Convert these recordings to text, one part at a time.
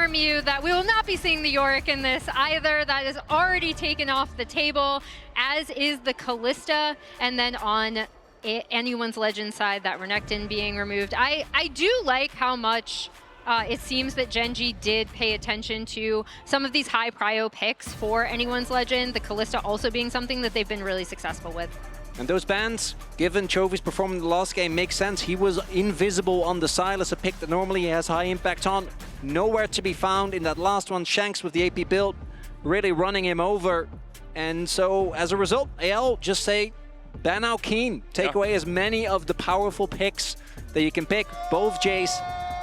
inform you that we will not be seeing the Yorick in this either. That is already taken off the table, as is the Callista, and then on anyone's Legend side, that Renekton being removed. I do like how much it seems that GENG did pay attention to some of these high prio picks for anyone's Legend, the Callista also being something that they've been really successful with. And those bans, given Chovy's performance in the last game, makes sense. He was invisible on the Silas, a pick that normally he has high impact on. Nowhere to be found in that last one. Shanks with the AP build, really running him over. And so, as a result, AL just say, ban out Keen. Take away as many of the powerful picks that you can pick. Both Jace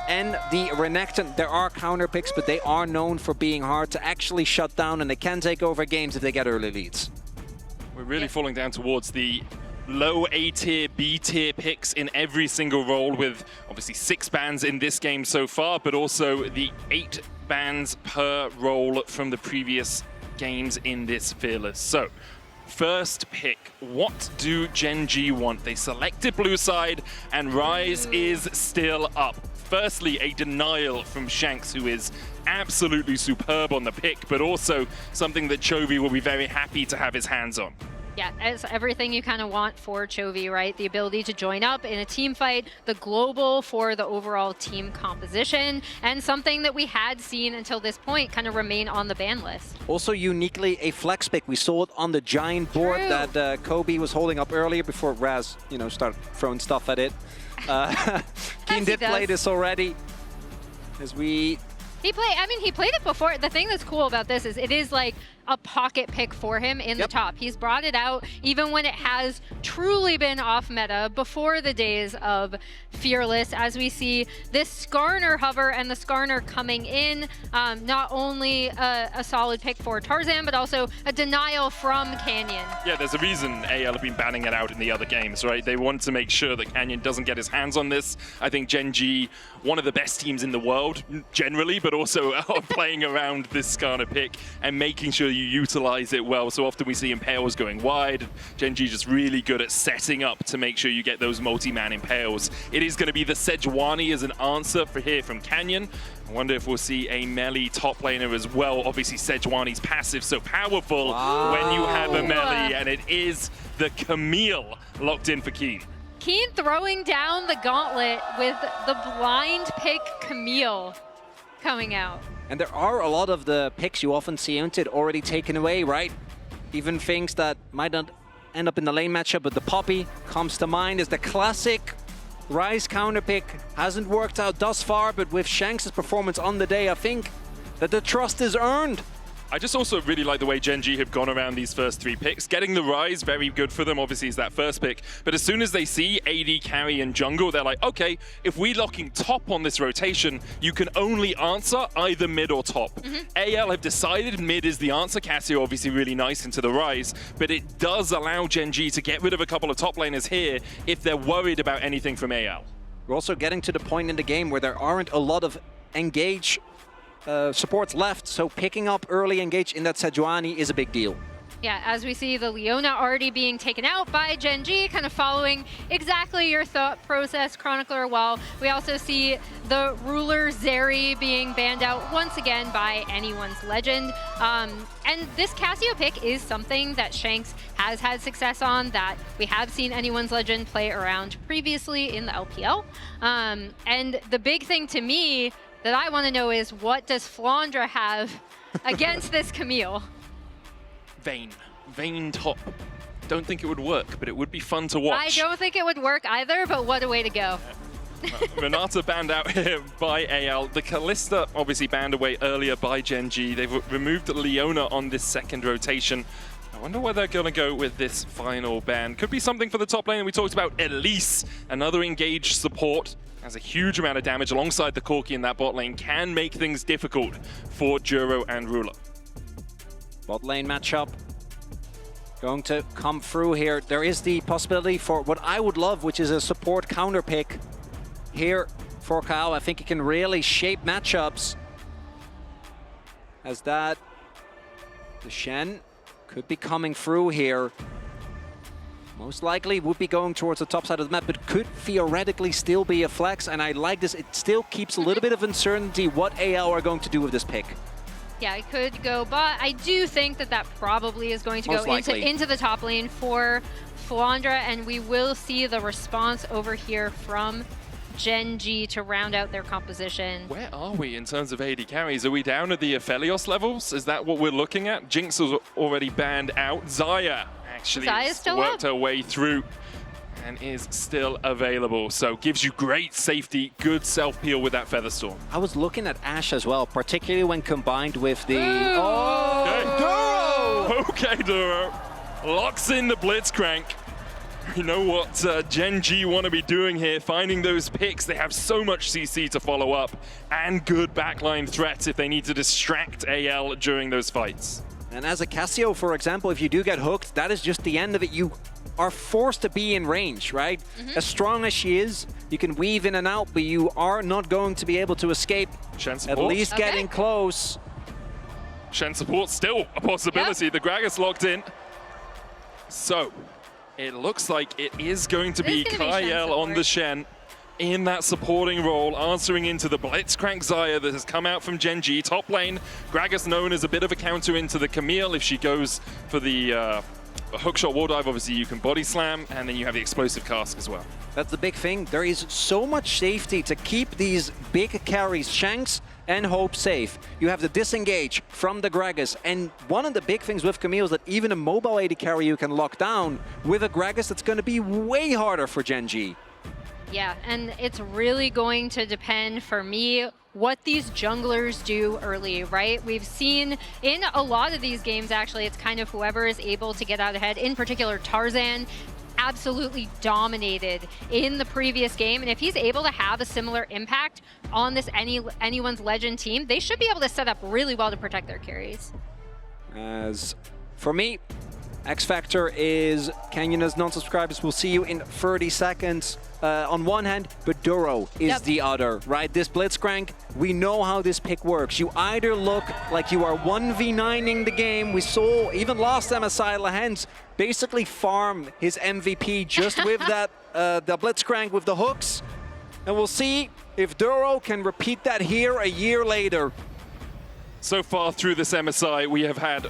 and the Renekton. There are counter picks, but they are known for being hard to actually shut down, and they can take over games if they get early leads. We're really falling down towards the low A tier, B tier picks in every single role, with obviously 6 bans in this game so far, but also the 8 bans per role from the previous games in this Fearless. So, first pick, what do GENG want? They selected blue side, and Rise is still up. Firstly, a denial from Shanks, who is absolutely superb on the pick, but also something that Chovy will be very happy to have his hands on. Yeah, it's everything you kind of want for Chovy, right? The ability to join up in a team fight, the global for the overall team composition, and something that we had seen until this point kind of remain on the ban list. Also uniquely a flex pick. We saw it on the giant board that Kobe was holding up earlier before Raz, started throwing stuff at it. Keen did play this already. He played it before. The thing that's cool about this is it is like a pocket pick for him in the top. He's brought it out even when it has truly been off meta before the days of Fearless, as we see this Skarner hover and the Skarner coming in. Not only a solid pick for Tarzan, but also a denial from Canyon. Yeah, there's a reason AL have been banning it out in the other games, right? They want to make sure that Canyon doesn't get his hands on this. I think GENG, one of the best teams in the world, generally, but also playing around this Skarner pick and making sure you utilize it well. So often we see Impales going wide. GENG just really good at setting up to make sure you get those multi-man Impales. It is going to be the Sejuani as an answer for here from Canyon. I wonder if we'll see a melee top laner as well. Obviously, Sejuani's passive so powerful when you have a melee, and it is the Camille locked in for Keen. Keen throwing down the gauntlet with the blind pick Camille coming out. And there are a lot of the picks you often see Unted already taken away, right? Even things that might not end up in the lane matchup, but the Poppy comes to mind as the classic Rise counter pick. Hasn't worked out thus far, but with Shanks' performance on the day, I think that the trust is earned. I just also really like the way GENG have gone around these first 3 picks. Getting the Rise, very good for them, obviously, is that first pick. But as soon as they see AD, carry, and jungle, they're like, okay, if we're locking top on this rotation, you can only answer either mid or top. AL have decided mid is the answer. Cassio obviously really nice into the Rise, but it does allow GENG to get rid of a couple of top laners here if they're worried about anything from AL. We're also getting to the point in the game where there aren't a lot of engage supports left, so picking up early engage in that Sejuani is a big deal. Yeah, as we see the Leona already being taken out by GENG, kind of following exactly your thought process, Chronicler, while we also see the Ruler Zeri being banned out once again by anyone's Legend. And this Cassio pick is something that Shanks has had success on, that we have seen anyone's Legend play around previously in the LPL. And the big thing to me that I want to know is, what does Flandra have against this Camille? Vayne top. Don't think it would work, but it would be fun to watch. I don't think it would work either, but what a way to go. Renata banned out here by AL. The Callista obviously banned away earlier by GENG. They've removed Leona on this second rotation. I wonder where they're going to go with this final ban. Could be something for the top lane. We talked about Elise, another engaged support. Has a huge amount of damage alongside the Corki in that bot lane. Can make things difficult for Juro and Ruler. Bot lane matchup going to come through here. There is the possibility for what I would love, which is a support counter pick here for Kyle. I think he can really shape matchups. As that, the Shen could be coming through here. most likely would be going towards the top side of the map, but could theoretically still be a flex. And I like this. It still keeps a little bit of uncertainty what AL are going to do with this pick. Yeah, it could go bot. I do think that that probably is going to go into the top lane for Flandra, and we will see the response over here from GENG to round out their composition. Where are we in terms of AD carries? Are we down at the Aphelios levels? Is that what we're looking at? Jinx was already banned out. Xayah actually has worked her way through and is still available. So gives you great safety, good self-peel with that Featherstorm. I was looking at Ashe as well, particularly when combined with the... Okay, Duro. Locks in the Blitzcrank. You know what GENG want to be doing here, finding those picks. They have so much CC to follow up and good backline threats if they need to distract AL during those fights. And as a Cassio, for example, if you do get hooked, that is just the end of it. You are forced to be in range, right? As strong as she is, you can weave in and out, but you are not going to be able to escape. At least getting close. Shen support still a possibility. The Gragas locked in. So it looks like it is going to be Kyle on the Shen in that supporting role, answering into the Blitzcrank Xayah that has come out from GENG. Top lane, Gragas known as a bit of a counter into the Camille. If she goes for the hookshot wall dive, obviously you can body slam, and then you have the explosive cask as well. That's the big thing. There is so much safety to keep these big carries, Shanks and Hope, safe. You have the disengage from the Gragas, and one of the big things with Camille is that even a mobile AD carry you can lock down. With a Gragas, that's going to be way harder for GENG. Yeah, and it's really going to depend, for me, what these junglers do early, right? We've seen in a lot of these games, actually, it's kind of whoever is able to get out ahead. In particular, Tarzan absolutely dominated in the previous game, and if he's able to have a similar impact on this anyone's Legend team, they should be able to set up really well to protect their carries. As for me, X Factor is Canyon as non-subscribers. We'll see you in 30 seconds. On one hand, but Duro is the other, right? This Blitzcrank, we know how this pick works. You either look like you are 1v9ing the game. We saw even last MSI Lahens basically farm his MVP just with that the Blitzcrank with the hooks. And we'll see if Duro can repeat that here a year later. So far through this MSI, we have had,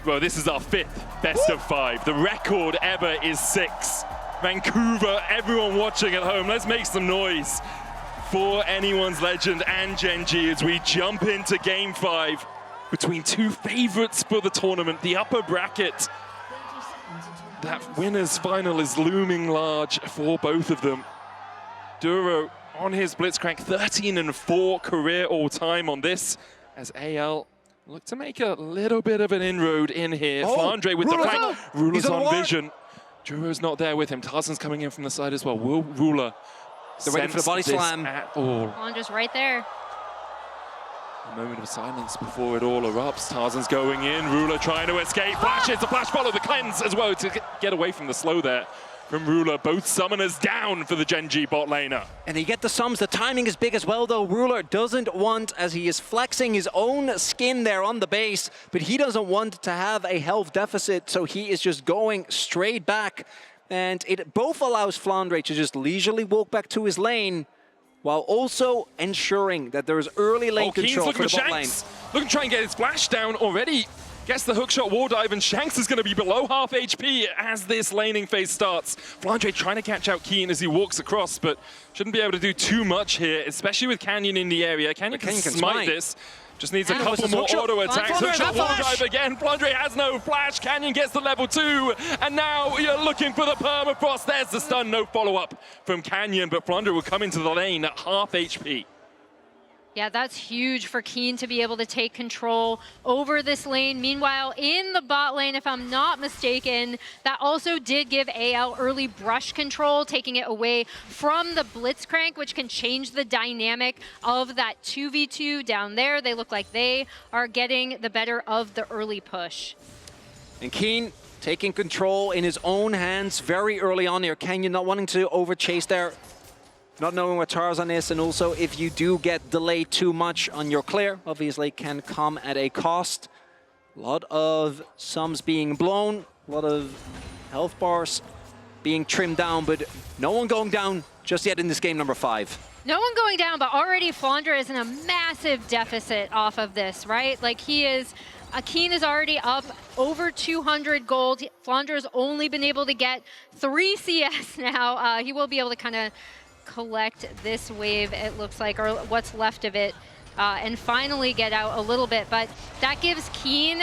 well, this is our 5th best of 5. The record ever is 6. Vancouver, everyone watching at home, let's make some noise for anyone's Legend and GENG as we jump into Game 5 between two favorites for the tournament, the upper bracket. That winner's final is looming large for both of them. Duro on his Blitzcrank, 13-4 career all-time on this, as AL look to make a little bit of an inroad in here. Flandre with the flank. Ruler's on vision. Duro's not there with him. Tarzan's coming in from the side as well. Will Ruler they're ready for the body slam at all? Flandre's right there. A moment of silence before it all erupts. Tarzan's going in. Ruler trying to escape. Flashes. The flash follow. The cleanse as well to get away from the slow there from Ruler. Both summoners down for the GENG bot laner. And you get the sums. The timing is big as well, though. Ruler doesn't want, as he is flexing his own skin there on the base, but he doesn't want to have a health deficit, so he is just going straight back. And it both allows Flandre to just leisurely walk back to his lane, while also ensuring that there is early lane control for the bot lane. Looking to try and get his flash down already. Gets the hookshot wall dive, and Shanks is going to be below half HP as this laning phase starts. Flandre trying to catch out Keen as he walks across, but shouldn't be able to do too much here, especially with Canyon in the area. Canyon can smite this. Just needs a couple more auto attacks. Hookshot wall dive again. Flandre has no flash. Canyon gets the level 2. And now you're looking for the permafrost. There's the stun. No follow-up from Canyon, but Flandre will come into the lane at half HP. Yeah, that's huge for Keen to be able to take control over this lane. Meanwhile, in the bot lane, if I'm not mistaken, that also did give AL early brush control, taking it away from the Blitzcrank, which can change the dynamic of that 2v2 down there. They look like they are getting the better of the early push. And Keen taking control in his own hands very early on here. Canyon not wanting to overchase there. Not knowing where Tarzan is, and also if you do get delayed too much on your clear, obviously can come at a cost. A lot of sums being blown, a lot of health bars being trimmed down, but no one going down just yet in this game number 5. No one going down, but already Flandre is in a massive deficit off of this, right? Like he is, Keen is already up over 200 gold. Flandre's only been able to get 3 CS now. He will be able to kind of collect this wave, it looks like, or what's left of it, and finally get out a little bit. But that gives Keen,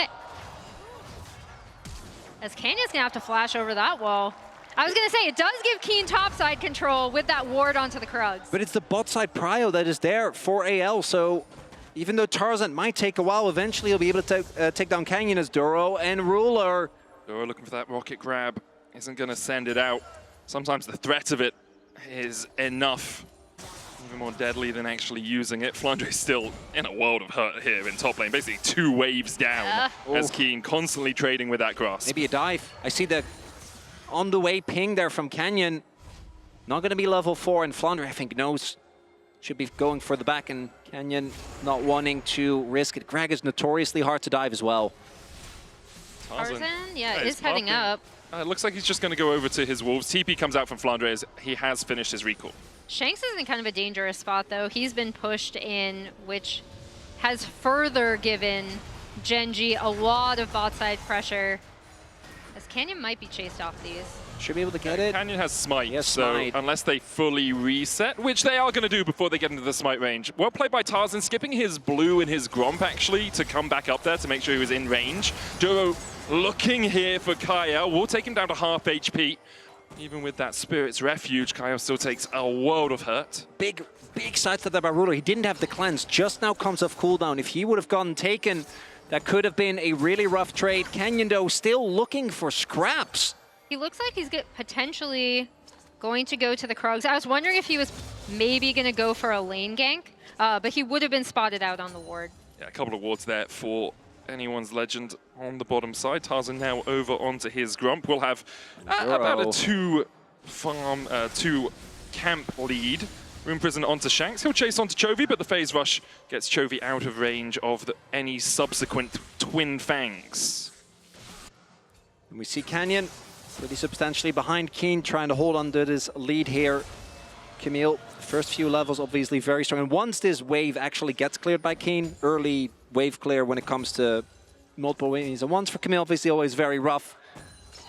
as Canyon's gonna have to flash over that wall. I was going to say, it does give Keen topside control with that ward onto the Krugs. But it's the bot side prio that is there for AL, so even though Tarzan might take a while, eventually he'll be able to take down Canyon as Duro and Ruler. Duro looking for that rocket grab, isn't going to send it out. Sometimes the threat of it is enough, even more deadly than actually using it. Flandre is still in a world of hurt here in top lane, basically 2 waves down as Keen constantly trading with that grass. Maybe a dive. I see the on the way ping there from Canyon. Not going to be level 4, and Flandre, I think, knows should be going for the back, and Canyon not wanting to risk it. Greg is notoriously hard to dive as well. Tarzan, yeah, is heading up. It looks like he's just going to go over to his Wolves. TP comes out from Flandre as he has finished his recall. Shanks is in kind of a dangerous spot, though. He's been pushed in, which has further given GENG a lot of bot side pressure, as Canyon might be chased off these. Should be able to get it. Canyon has smite, yes, so smite. Unless they fully reset, which they are going to do before they get into the smite range. Well played by Tarzan, skipping his blue and his Gromp actually to come back up there to make sure he was in range. Duro looking here for Kaya, will take him down to half HP. Even with that Spirit's Refuge, Kaya still takes a world of hurt. Big sidestep there by Ruler. He didn't have the cleanse, just now comes off cooldown. If he would have gotten taken, that could have been a really rough trade. Canyon, though, still looking for scraps. He looks like he's potentially going to go to the Krugs. I was wondering if he was maybe going to go for a lane gank, but he would have been spotted out on the ward. Yeah, a couple of wards there for anyone's legend on the bottom side. Tarzan now over onto his Grump. We'll have about a 2 camp lead. Room Prison onto Shanks. He'll chase onto Chovy, but the phase rush gets Chovy out of range of any subsequent Twin Fangs. And we see Canyon pretty substantially behind Keen, trying to hold on to this lead here. Camille, first few levels obviously very strong. And once this wave actually gets cleared by Keen, early wave clear when it comes to multiple waves. And once for Camille, obviously always very rough.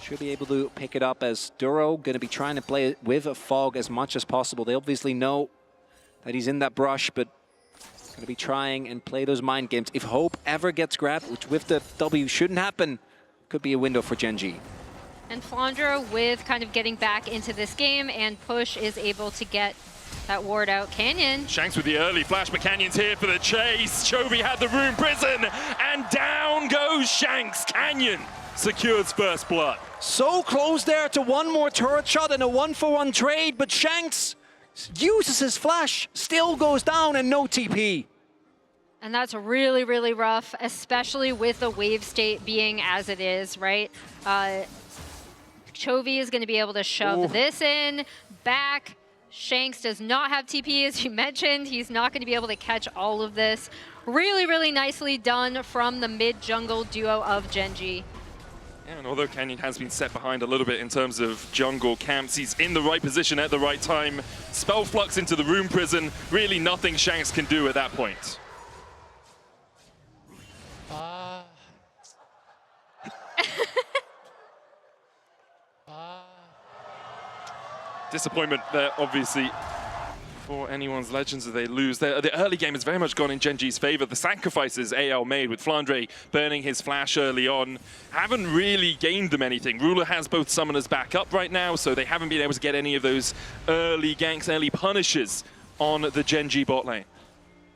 Should be able to pick it up as Duro going to be trying to play it with a fog as much as possible. They obviously know that he's in that brush, but going to be trying and play those mind games. If Hope ever gets grabbed, which with the W shouldn't happen, could be a window for GENG. And Flandre, with kind of getting back into this game, and Push is able to get that ward out. Canyon. Shanks with the early flash, but Canyon's here for the chase. Chovy had the Room Prison, and down goes Shanks. Canyon secures first blood. So close there to one more turret shot and a 1-for-1 trade, but Shanks uses his flash, still goes down, and no TP. And that's really, really rough, especially with the wave state being as it is, right? Chovy is going to be able to shove this in, back. Shanks does not have TP, as you mentioned. He's not going to be able to catch all of this. Really, really nicely done from the mid-jungle duo of GENG. Yeah, and although Canyon has been set behind a little bit in terms of jungle camps, he's in the right position at the right time. Spell Flux into the Room Prison. Really nothing Shanks can do at that point. Disappointment there, obviously, for anyone's legends as they lose. The early game has very much gone in GENG's favor. The sacrifices AL made with Flandre burning his flash early on haven't really gained them anything. Ruler has both summoners back up right now, so they haven't been able to get any of those early ganks, early punishes on the GENG bot lane.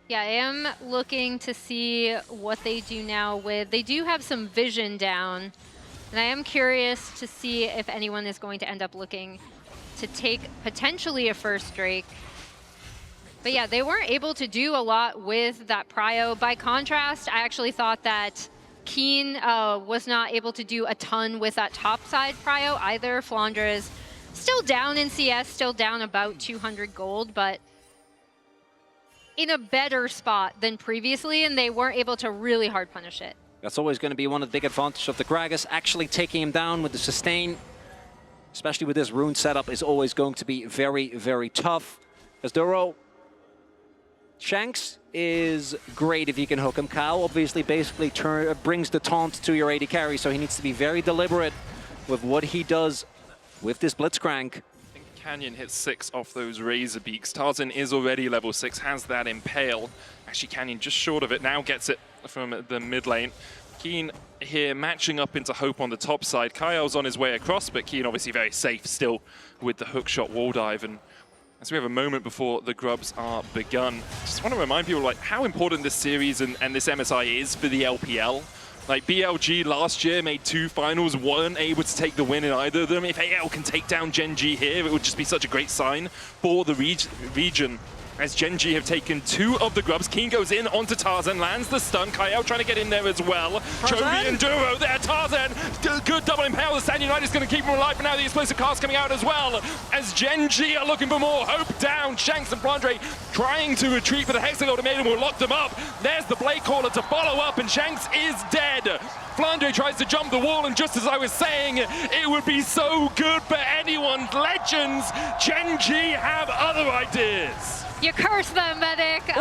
Yeah, I am looking to see what they do now with... They do have some vision down, and I am curious to see if anyone is going to end up looking to take potentially a first Drake. But yeah, they weren't able to do a lot with that prio. By contrast, I actually thought that Keen was not able to do a ton with that top side prio either. Flandre is still down in CS, still down about 200 gold, but in a better spot than previously, and they weren't able to really hard punish it. That's always going to be one of the big advantages of the Gragas, actually taking him down with the sustain. especially with this rune setup, is always going to be very, very tough. As Duro, Shanks is great if you can hook him. Kyle obviously basically brings the taunt to your AD carry, so he needs to be very deliberate with what he does with this Blitzcrank. I think Canyon hits 6 off those Razor Beaks. Tarzan is already level 6, has that Impale. Actually, Canyon just short of it, now gets it from the mid lane. Keen here matching up into Hope on the top side. Kyle's on his way across, but Keen obviously very safe still with the hookshot wall dive. And as we have a moment before the grubs are begun, just want to remind people like how important this series and this MSI is for the LPL. Like BLG last year made 2 finals, weren't able to take the win in either of them. If AL can take down GENG here, it would just be such a great sign for the region. As GENG have taken 2 of the grubs. Keen goes in onto Tarzan, lands the stun. Kyle trying to get in there as well. Chovy and Duro there. Tarzan, good double impale. The Stand United is going to keep him alive, but now the explosive cast coming out as well. As GENG are looking for more. Hope down. Shanks and Flandre trying to retreat, but the Hexagol Ultimatum will lock them up. There's the Blade Caller to follow up, and Shanks is dead. Flandre tries to jump the wall, and just as I was saying, it would be so good for anyone. Legends, GENG have other ideas. You curse them, Medic. But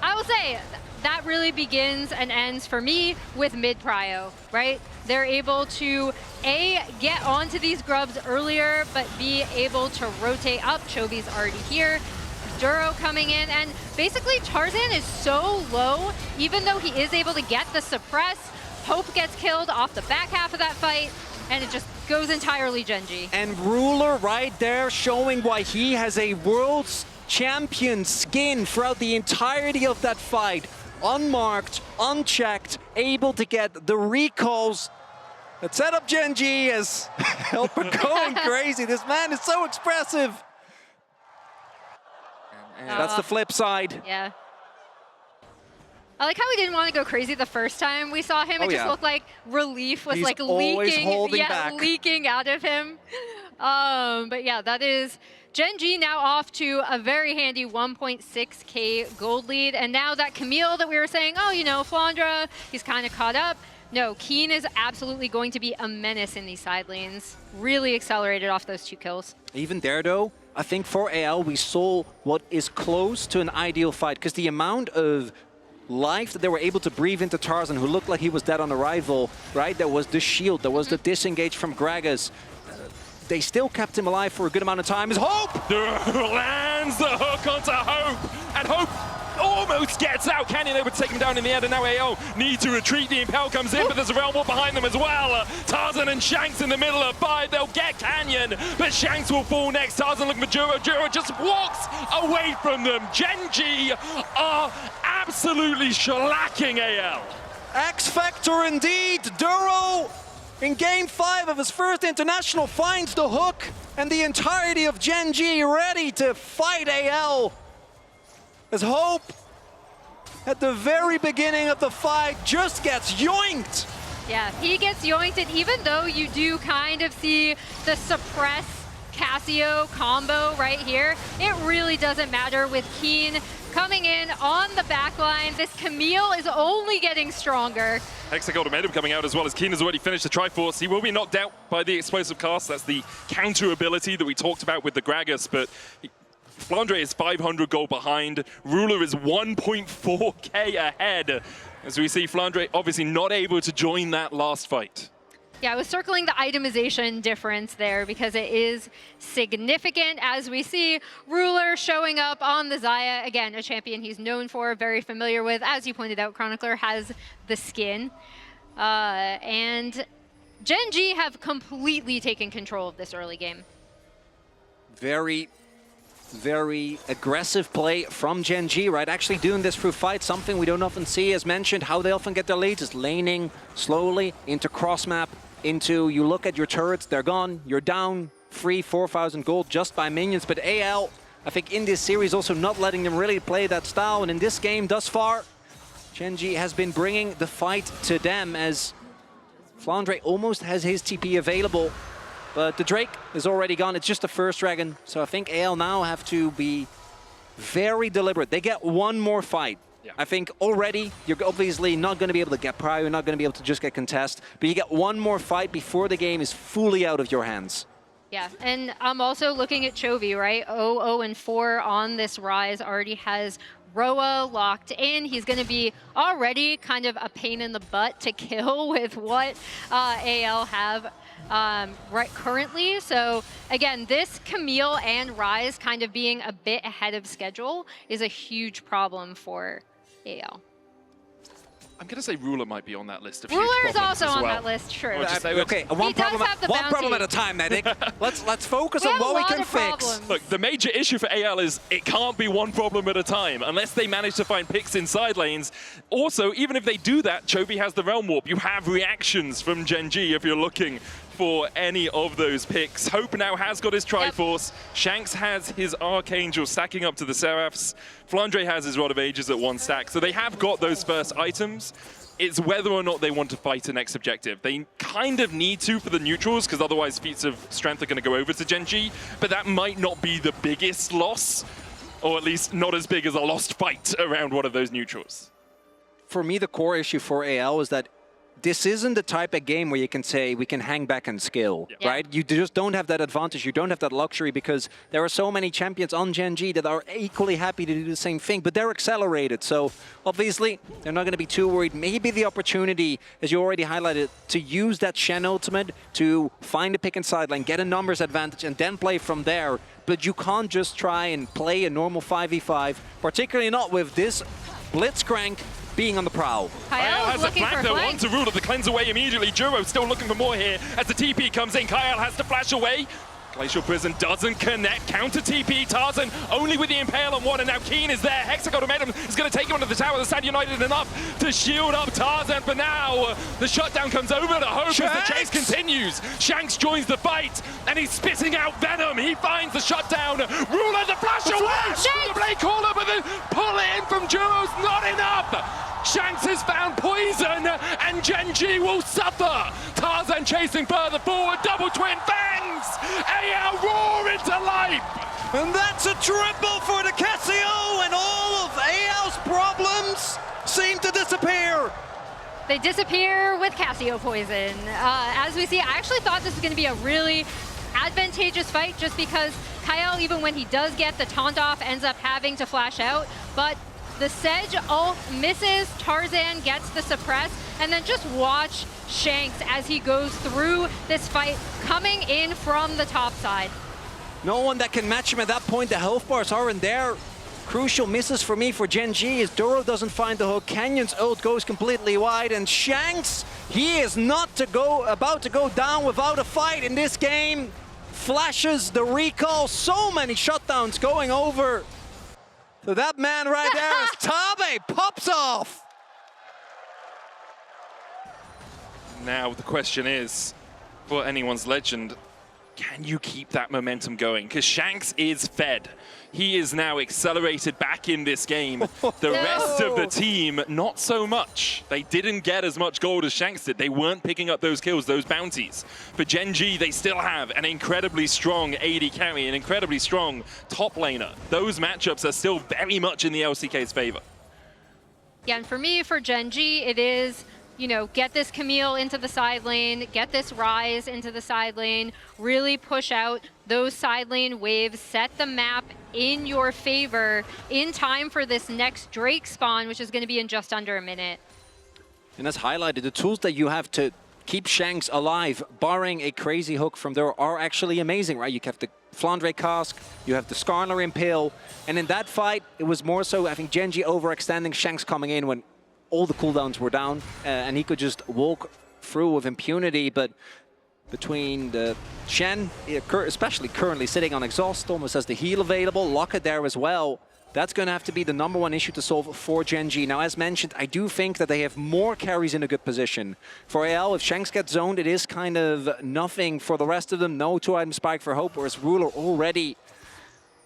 I will say, that really begins and ends for me with mid-prio, right? They're able to, A, get onto these grubs earlier, but B, able to rotate up. Chovy's already here. Duro coming in, and basically Tarzan is so low, even though he is able to get the suppress, Hope gets killed off the back half of that fight, and it just goes entirely GENG. And Ruler right there showing why he has a world's champion skin throughout the entirety of that fight. Unmarked, unchecked, able to get the recalls that set up GENG as Helper going crazy. This man is so expressive. And that's the flip side. Yeah. I like how he didn't want to go crazy the first time we saw him. It just looked like relief was like leaking out of him. But yeah, that is GENG now off to a very handy 1.6k gold lead. And now that Camille that we were saying, oh, you know, Flandre, he's kind of caught up. No, Keen is absolutely going to be a menace in these side lanes. Really accelerated off those 2 kills. Even there, though, I think for AL, we saw what is close to an ideal fight, because the amount of life that they were able to breathe into Tarzan, who looked like he was dead on arrival, right? There was the shield, there was the disengage from Gragas. They still kept him alive for a good amount of time. Is Hope! Lands the hook onto Hope, and Hope almost gets out. Canyon able to take him down in the end, and now AO need to retreat. The Impel comes in, but there's a Realm Wall behind them as well. Tarzan and Shanks in the middle of 5. They'll get Canyon, but Shanks will fall next. Tarzan looking for Duro. Duro just walks away from them. GENG are absolutely shellacking AL. X Factor indeed. Duro, in game 5 of his first international, finds the hook, and the entirety of GENG ready to fight AL. As Hope, at the very beginning of the fight, just gets yoinked. Yeah, he gets yoinked, and even though you do kind of see the suppress Cassio combo right here, it really doesn't matter with Keen coming in on the back line. This Camille is only getting stronger. Hexagol Ultimatum coming out as well, as Keen has already finished the Triforce. He will be knocked out by the explosive cast. That's the counter ability that we talked about with the Gragas, but Flandre is 500 gold behind. Ruler is 1.4k ahead. As we see Flandre obviously not able to join that last fight. Yeah, I was circling the itemization difference there because it is significant. As we see Ruler showing up on the Xayah. Again, a champion he's known for, very familiar with. As you pointed out, Chronicler has the skin. And GENG have completely taken control of this early game. Very aggressive play from GENG, right? Actually doing this through fight, something we don't often see. As mentioned, how they often get their leads is laning slowly into cross map, into you look at your turrets, they're gone, you're down 4,000 gold just by minions. But AL, I think in this series also not letting them really play that style. And in this game thus far, GENG has been bringing the fight to them, as Flandre almost has his TP available. But the Drake is already gone. It's just the first dragon. So I think AL now have to be very deliberate. They get one more fight. Yeah. I think already you're obviously not going to be able to get prior, you're not going to be able to just get contest, but you get one more fight before the game is fully out of your hands. Yeah, and I'm also looking at Chovy, right? 0-4 on this Rise, already has Roa locked in. He's going to be already kind of a pain in the butt to kill with what AL have right currently. So again, this Camille and Rise kind of being a bit ahead of schedule is a huge problem for AL. I'm going to say Ruler might be on that list of Ruler huge is also problems as on well. that list, true. Okay, one problem at a time, Medic. let's focus on what we can fix. Look, the major issue for AL is it can't be one problem at a time unless they manage to find picks in side lanes. Also, even if they do that, Chovy has the Realm Warp. You have reactions from GENG if you're looking for any of those picks. Hope now has got his Triforce. Yep. Shanks has his Archangel stacking up to the Seraphs. Flandre has his Rod of Ages at 1 stack. So they have got those first items. It's whether or not they want to fight the next objective. They kind of need to for the neutrals, because otherwise feats of strength are going to go over to GENG, but that might not be the biggest loss, or at least not as big as a lost fight around one of those neutrals. For me, the core issue for AL is that this isn't the type of game where you can say we can hang back and skill, right? You just don't have that advantage. You don't have that luxury because there are so many champions on GENG that are equally happy to do the same thing, but they're accelerated. So obviously, they're not going to be too worried. Maybe the opportunity, as you already highlighted, to use that Shen ultimate to find a pick and side lane, get a numbers advantage, and then play from there. But you can't just try and play a normal 5v5, particularly not with this Blitzcrank being on the prowl. Kyle has a flank though onto Ruler, the cleanse away immediately. Juro still looking for more here as the TP comes in. Kyle has to flash away. Glacial Prison doesn't connect. Counter TP. Tarzan only with the Impale on one, and now Keen is there. Hexagon Momentum is going to take him onto the tower. The Sad United enough to shield up Tarzan, but now the shutdown comes over to Hope as the chase continues. Shanks joins the fight, and he's spitting out Venom. He finds the shutdown. Ruler the flash away! The Blade Caller, but then pull it in from Juro's not enough! Shanks has found poison, and GENG will suffer. Tarzan chasing further forward, double twin fangs. AL roar into life. And that's a triple for the Casio, and all of AL's problems seem to disappear. They disappear with Casio poison. As we see, I actually thought this was going to be a really advantageous fight just because Kyle, even when he does get the taunt off, ends up having to flash out. But the Sedge ult misses, Tarzan gets the suppress, and then just watch Shanks as he goes through this fight, coming in from the top side. No one that can match him at that point. The health bars aren't there. Crucial misses for me for GENG as Doro doesn't find the hook. Canyon's ult goes completely wide, and Shanks, he is not about to go down without a fight in this game. Flashes the recall, so many shutdowns going over. So that man right there is Tabe, pops off. Now the question is, for anyone's legend, can you keep that momentum going? Because Shanks is fed. He is now accelerated back in this game. The rest of the team, not so much. They didn't get as much gold as Shanks did. They weren't picking up those kills, those bounties. For GENG, they still have an incredibly strong AD carry, an incredibly strong top laner. Those matchups are still very much in the LCK's favor. Yeah, and for me, for GENG, it is, you know, get this Camille into the side lane, get this Rise into the side lane, really push out those side lane waves, set the map in your favor in time for this next Drake spawn, which is going to be in just under a minute. And as highlighted, the tools that you have to keep Shanks alive, barring a crazy hook from there, are actually amazing, right? You have the Flandre Cask, you have the Skarner Impale, and in that fight, it was more so, I think, GENG overextending, Shanks coming in when all the cooldowns were down, and he could just walk through with impunity, but between the Shen, especially currently sitting on exhaust, almost has the heal available, Locket there as well. That's going to have to be the #1 issue to solve for GENG. Now, as mentioned, I do think that they have more carries in a good position. For AL, if Shanks gets zoned, it is kind of nothing for the rest of them. No 2-item spike for Hope, whereas Ruler already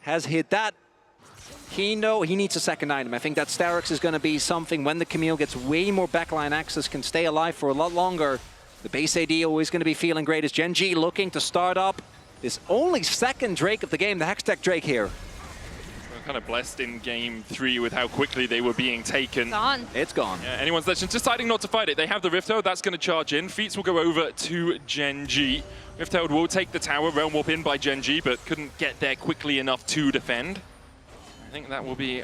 has hit that. He needs a second item. I think that Starix is going to be something when the Camille gets way more backline access, can stay alive for a lot longer. The base AD always going to be feeling great as GENG looking to start up this only second Drake of the game, the Hextech Drake here. kind of blessed in game 3 with how quickly they were being taken. Gone. It's gone. Yeah, anyone's Legends deciding not to fight it. They have the Rift Herald, that's going to charge in. Feats will go over to GENG. Rift Herald will take the tower, Realm Warp in by GENG, but couldn't get there quickly enough to defend. I think that will be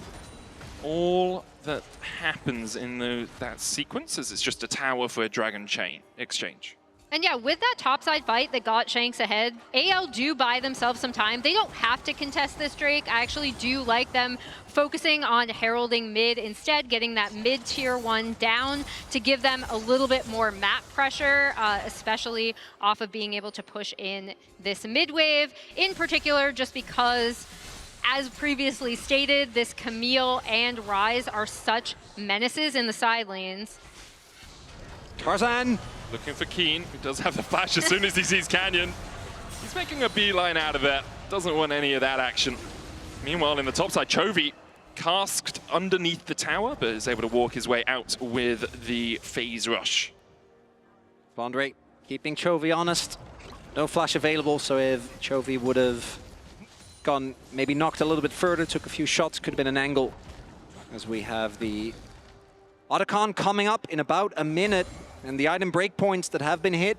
all that happens in that sequence, as it's just a tower for a Dragon Chain exchange. And yeah, with that topside fight that got Shanks ahead, AL do buy themselves some time. They don't have to contest this Drake. I actually do like them focusing on heralding mid instead, getting that mid tier 1 down to give them a little bit more map pressure, especially off of being able to push in this mid wave. In particular, just because, as previously stated, this Camille and Ryze are such menaces in the side lanes. Tarzan. Looking for Keen, who does have the flash as soon as he sees Canyon. He's making a beeline out of it. Doesn't want any of that action. Meanwhile, in the top side, Chovy casked underneath the tower, but is able to walk his way out with the phase rush. Vondre keeping Chovy honest. No flash available, so if Chovy would have gone, maybe knocked a little bit further, took a few shots, could have been an angle. As we have the Otacon coming up in about a minute. And the item breakpoints that have been hit,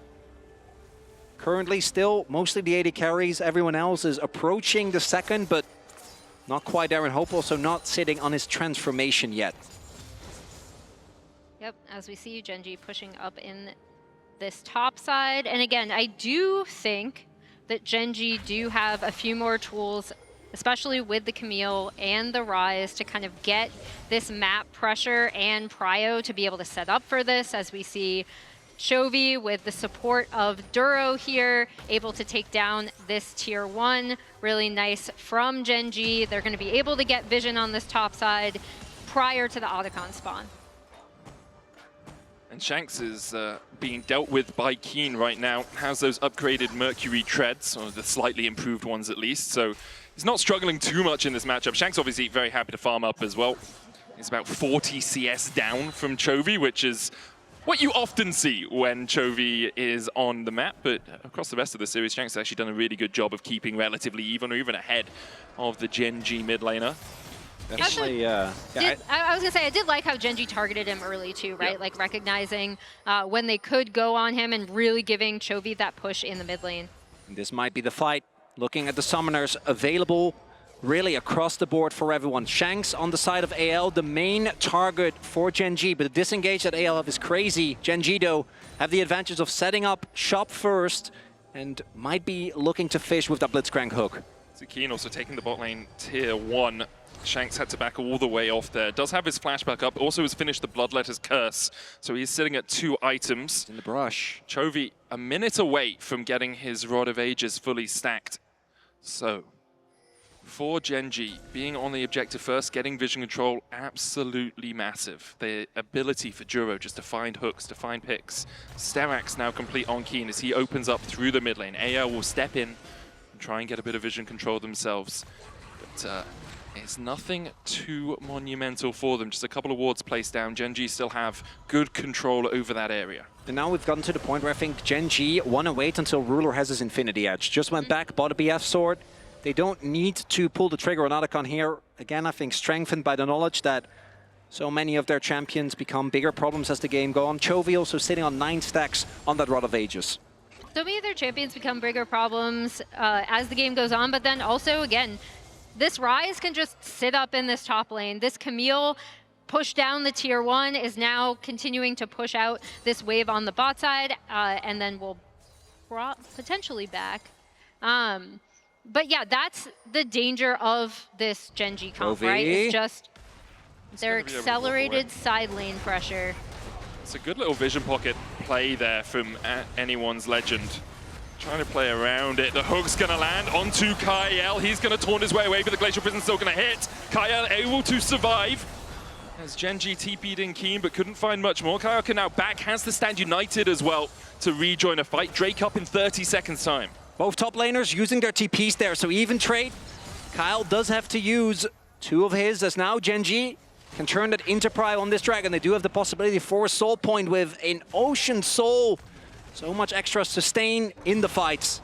currently still mostly the AD carries. Everyone else is approaching the second, but not quite there. And Hope also not sitting on his transformation yet. Yep, as we see GENG pushing up in this top side. And again, I do think that GENG do have a few more tools, especially with the Camille and the Ryze, to kind of get this map pressure and prio to be able to set up for this, as we see Chovy with the support of Duro here, able to take down this tier 1. Really nice from GENG. They're going to be able to get vision on this top side prior to the Otacon spawn. And Shanks is being dealt with by Keen right now. Has those upgraded Mercury treads, or the slightly improved ones at least, so he's not struggling too much in this matchup. Shanks obviously very happy to farm up as well. He's about 40 CS down from Chovy, which is what you often see when Chovy is on the map. But across the rest of the series, Shanks has actually done a really good job of keeping relatively even, or even ahead of the GENG mid laner. Definitely, I was gonna say, I did like how GENG targeted him early too, right? Yeah. Like recognizing when they could go on him and really giving Chovy that push in the mid lane. This might be the fight. Looking at the summoners available really across the board for everyone. Shanks on the side of AL, the main target for GENG, but the disengage that AL have is crazy. GENG, though, have the advantage of setting up shop first and might be looking to fish with that Blitzcrank hook. So Keen also taking the bot lane tier 1. Shanks had to back all the way off there. Does have his flashback up. Also has finished the Bloodletter's Curse. So he's sitting at 2 items. In the brush. Chovy a minute away from getting his Rod of Ages fully stacked. So for GENG, being on the objective first, getting vision control, absolutely massive. The ability for Duro just to find hooks, to find picks. Sterak's now complete on Keen as he opens up through the mid lane. AL will step in and try and get a bit of vision control themselves. But it's nothing too monumental for them. Just a couple of wards placed down. GENG still have good control over that area. And now we've gotten to the point where I think GENG want to wait until Ruler has his Infinity Edge. Just went back, bought a BF sword. They don't need to pull the trigger on Otacon here. Again, I think strengthened by the knowledge that so many of their champions become bigger problems as the game goes on. Chovy also sitting on 9 stacks on that Rod of Ages. So many of their champions become bigger problems as the game goes on, but then also, again, this Ryze can just sit up in this top lane. This Camille push down the tier 1 is now continuing to push out this wave on the bot side, and then we'll potentially back. But yeah, that's the danger of this GENG comp, right? It's just their accelerated side lane pressure. It's a good little vision pocket play there from anyone's Legend. Trying to play around it. The hook's going to land onto Kyle. He's going to taunt his way away, but the Glacial Prison's still going to hit. Kyle able to survive. As GENG TP'd in Keen, but couldn't find much more. Kyle can now back, has to stand united as well to rejoin a fight. Drake up in 30 seconds time. Both top laners using their TPs there, so even trade. Kyle does have to use 2 of his, as now GENG can turn that into prio on this dragon. They do have the possibility for a soul point with an Ocean Soul. So much extra sustain in the fights.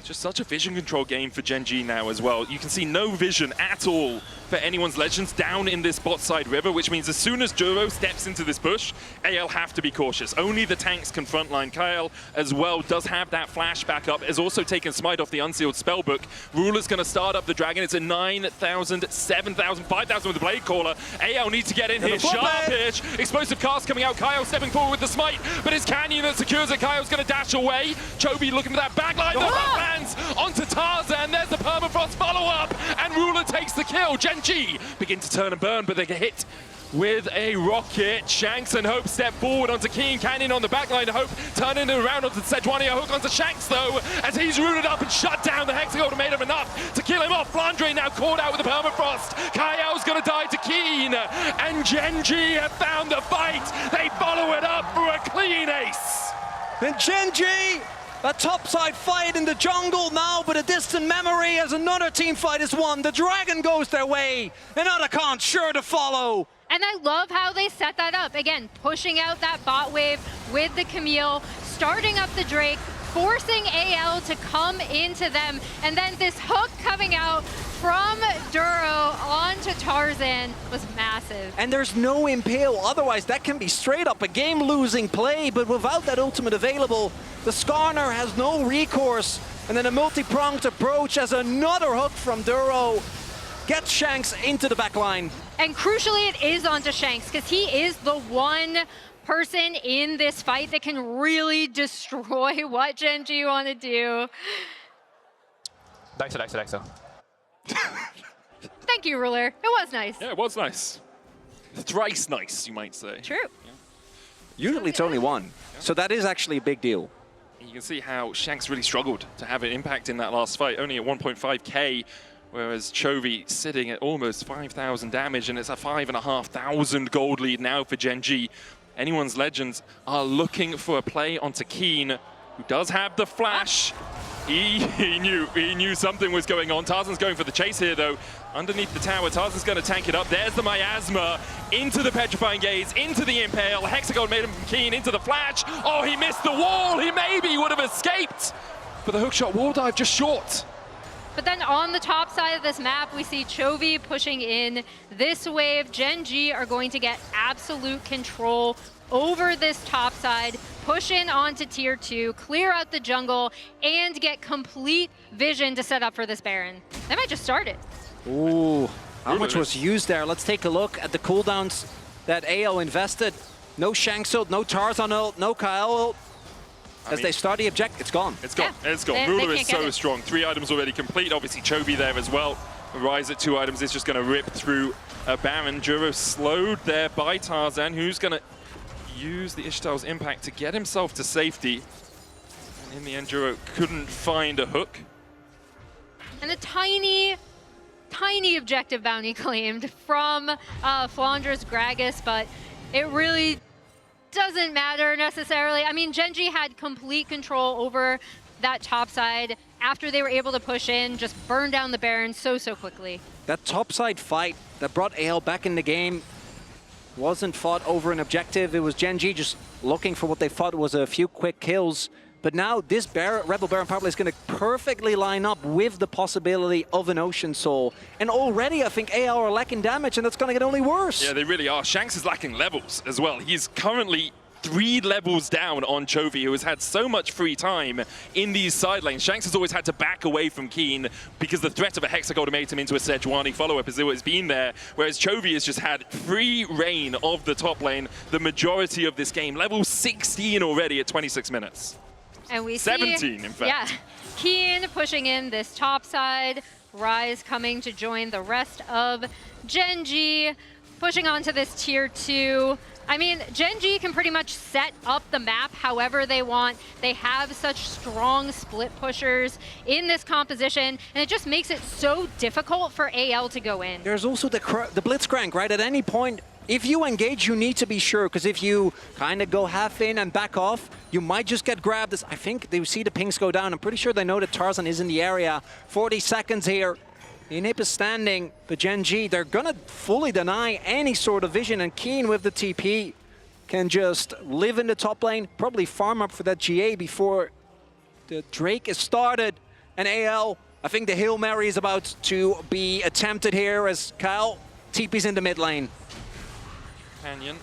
Just such a vision control game for GENG now as well. You can see no vision at all for anyone's Legends down in this bot side river, which means as soon as Duro steps into this bush, AL have to be cautious. Only the tanks can frontline. Kyle as well does have that flash back up, has also taken Smite off the unsealed spellbook. Ruler's going to start up the Dragon. It's a 9,000, 7,000, 5,000 with the Blade Caller. AL needs to get in here. Sharpish. Explosive cast coming out. Kyle stepping forward with the Smite, but it's Canyon that secures it. Kyle's going to dash away. Chovy looking for that backline. The lands onto Tarzan. There's the permafrost follow-up, and Ruler takes the kill. GENG begin to turn and burn, but they get hit with a rocket. Shanks and Hope step forward onto Keen. Canyon on the backline. Hope turning it around onto Sejuani. A hook onto Shanks though, as he's rooted up and shut down. The Hexagol made him enough to kill him off. Flandre now caught out with the permafrost. Kaio's gonna die to Keen, and GENG have found the fight. They follow it up for a clean ace. And GENG, a topside fight in the jungle now, but a distant memory as another team fight is won. The Dragon goes their way, and Otacon sure to follow. And I love how they set that up. Again, pushing out that bot wave with the Camille, starting up the Drake, forcing AL to come into them, and then this hook coming out from Duro onto Tarzan was massive. And there's no impale, otherwise that can be straight up a game-losing play, but without that ultimate available, the Skarner has no recourse, and then a multi-pronged approach as another hook from Duro gets Shanks into the backline. And crucially, it is onto Shanks, because he is the one person in this fight that can really destroy what GENG want to do. Thanks. Thank you, Ruler. It was nice. Yeah, it was nice. Thrice nice, you might say. True. Usually it's only one, so that is actually a big deal. You can see how Shanks really struggled to have an impact in that last fight, only at 1.5k, whereas Chovy sitting at almost 5,000 damage, and it's a 5,500 gold lead now for GENG. Anyone's Legends are looking for a play onto Keen, who does have the flash. He knew something was going on. Tarzan's going for the chase here, though. Underneath the tower, Tarzan's going to tank it up. There's the Miasma into the Petrifying Gaze, into the Impale. Hexagol made him from Keen into the flash. Oh, he missed the wall. He maybe would have escaped. But the hookshot wall dive just short. But then on the top side of this map, we see Chovy pushing in this wave. GENG are going to get absolute control over this top side, push in onto tier 2, clear out the jungle, and get complete vision to set up for this Baron. They might just start it. Ooh, how much was used there? Let's take a look at the cooldowns that AO invested. No Shanks ult, no Tarzan ult, no Kyle ult. As they start the object, it's gone. It's gone. Yeah. It's gone. Ruler is so strong. 3 items already complete. Obviously, Chovy there as well. Rise at 2 items is just going to rip through a Baron. Duro slowed there by Tarzan, who's going to use the Ishtar's impact to get himself to safety. And in the end, Duro couldn't find a hook. And a tiny objective bounty claimed from Flandre's Gragas, but it really doesn't matter necessarily. I mean, GENG had complete control over that top side after they were able to push in, just burn down the Baron so quickly. That topside fight that brought AL back in the game wasn't fought over an objective. It was GENG just looking for what they thought was a few quick kills. But now this Rebel Baron power play is going to perfectly line up with the possibility of an Ocean Soul. And already I think AL are lacking damage, and that's going to get only worse. Yeah, they really are. Shanks is lacking levels as well. He's currently 3 levels down on Chovy, who has had so much free time in these side lanes. Shanks has always had to back away from Keen because the threat of a Hexagol made him into a Sejuani follow-up has always been there, whereas Chovy has just had free reign of the top lane the majority of this game. Level 16 already at 26 minutes. And we 17, see, in fact. Yeah, Keen pushing in this top side, Rise coming to join the rest of GENG, pushing onto this tier 2. I mean, GENG can pretty much set up the map however they want. They have such strong split pushers in this composition, and it just makes it so difficult for AL to go in. There's also the Blitzcrank, right? At any point, if you engage, you need to be sure, because if you kind of go half in and back off, you might just get grabbed. I think they see the pings go down. I'm pretty sure they know that Tarzan is in the area. 40 seconds here. Inhib is standing, but GENG, they're going to fully deny any sort of vision, and Keen with the TP can just live in the top lane, probably farm up for that GA before the Drake is started. And AL, I think the Hail Mary is about to be attempted here as Kyle TP's in the mid lane. Canyon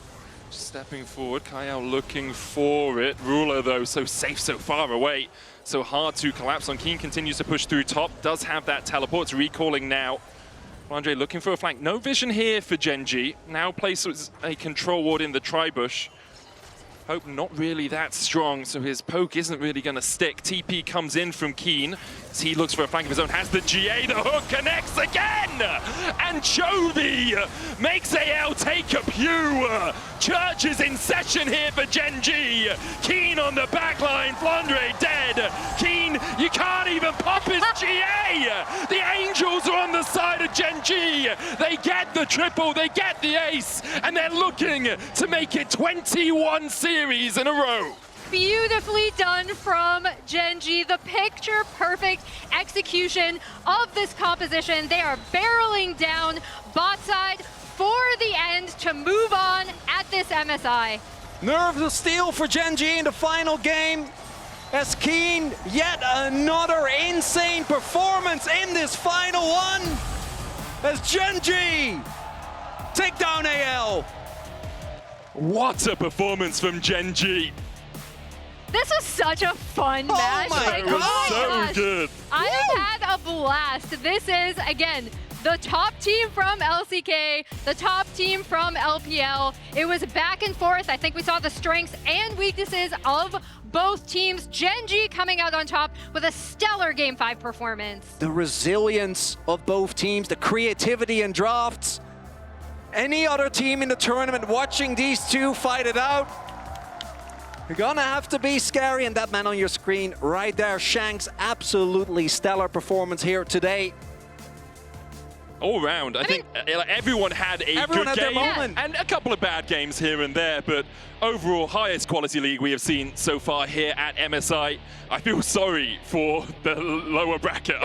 stepping forward, Kyle looking for it. Ruler, though, so safe, so far away. So hard to collapse on. Keen continues to push through top, does have that teleport. It's recalling now. Andre looking for a flank. No vision here for GENG. Now places a control ward in the tri-bush. Hope not really that strong, so his poke isn't really going to stick. TP comes in from Keen. As he looks for a flank of his own, has the GA, the hook connects again! And Chovy makes AL take a pew! Church is in session here for GENG! Keen on the backline, Flandre dead! Keen, you can't even pop his GA! The Angels are on the side of GENG! They get the triple, they get the ace, and they're looking to make it 21 series in a row! Beautifully done from GENG. The picture perfect execution of this composition. They are barreling down bot side for the end to move on at this MSI. Nerves of steel for GENG in the final game. As Keen, yet another insane performance in this final one. As GENG take down AL. What a performance from GENG! This was such a fun match. My It was so gosh. good. I have had a blast. This is, again, the top team from LCK, the top team from LPL. It was back and forth. I think we saw the strengths and weaknesses of both teams. GENG coming out on top with a stellar Game 5 performance. The resilience of both teams, the creativity in drafts. Any other team in the tournament watching these two fight it out, you're gonna have to be scary. And that man on your screen right there, Shank's absolutely stellar performance here today. All round, I think everyone had a Everyone good had their game moment. and a couple of bad games here and there, but overall highest quality league we have seen so far here at MSI. I feel sorry for the lower bracket.